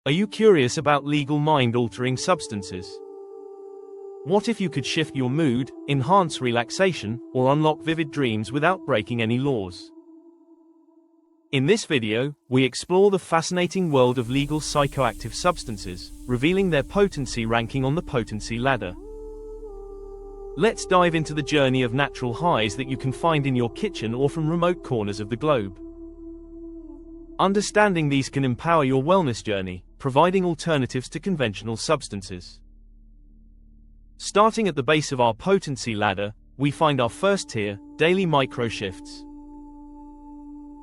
Are you curious about legal mind-altering substances? What if you could shift your mood, enhance relaxation, or unlock vivid dreams without breaking any laws? In this video, we explore the fascinating world of legal psychoactive substances, revealing their potency ranking on the Potency Ladder. Let's dive into the journey of natural highs that you can find in your kitchen or from remote corners of the globe. Understanding these can empower your wellness journey, providing alternatives to conventional substances. Starting at the base of our potency ladder, we find our first tier, daily micro shifts.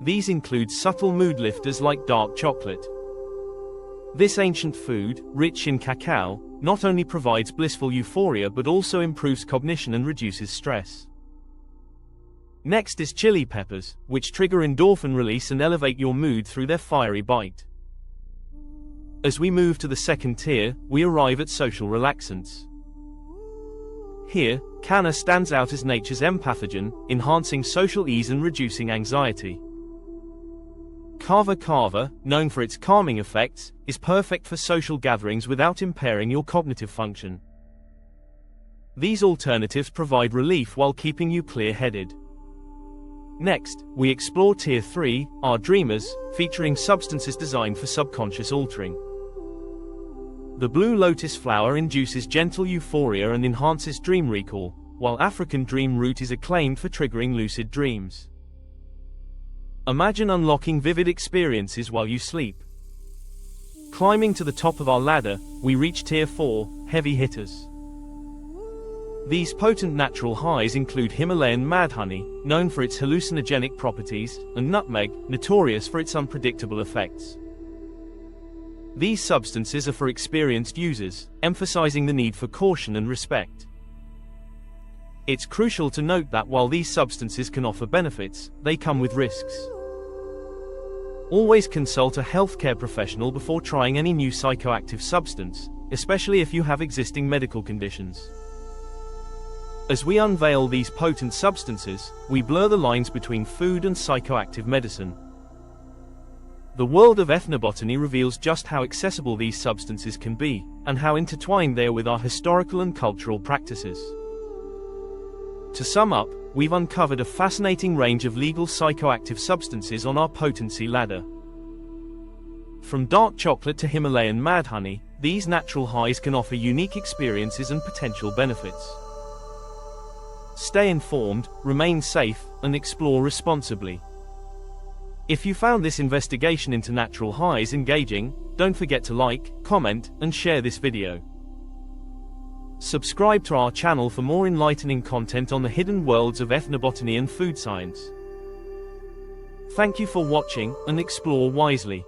These include subtle mood lifters like dark chocolate. This ancient food, rich in cacao, not only provides blissful euphoria but also improves cognition and reduces stress. Next is chili peppers, which trigger endorphin release and elevate your mood through their fiery bite. As we move to the second tier, we arrive at social relaxants. Here, Kanna stands out as nature's empathogen, enhancing social ease and reducing anxiety. Kava, known for its calming effects, is perfect for social gatherings without impairing your cognitive function. These alternatives provide relief while keeping you clear-headed. Next, we explore Tier 3, our dreamers, featuring substances designed for subconscious altering. The blue lotus flower induces gentle euphoria and enhances dream recall, while African dream root is acclaimed for triggering lucid dreams. Imagine unlocking vivid experiences while you sleep. Climbing to the top of our ladder, we reach Tier 4, heavy hitters. These potent natural highs include Himalayan mad honey, known for its hallucinogenic properties, and nutmeg, notorious for its unpredictable effects. These substances are for experienced users, emphasizing the need for caution and respect. It's crucial to note that while these substances can offer benefits, they come with risks. Always consult a healthcare professional before trying any new psychoactive substance, especially if you have existing medical conditions. As we unveil these potent substances, we blur the lines between food and psychoactive medicine. The world of ethnobotany reveals just how accessible these substances can be, and how intertwined they are with our historical and cultural practices. To sum up, we've uncovered a fascinating range of legal psychoactive substances on our potency ladder. From dark chocolate to Himalayan mad honey, these natural highs can offer unique experiences and potential benefits. Stay informed, remain safe, and explore responsibly. If you found this investigation into natural highs engaging, don't forget to like, comment, and share this video. Subscribe to our channel for more enlightening content on the hidden worlds of ethnobotany and food science. Thank you for watching, and explore wisely.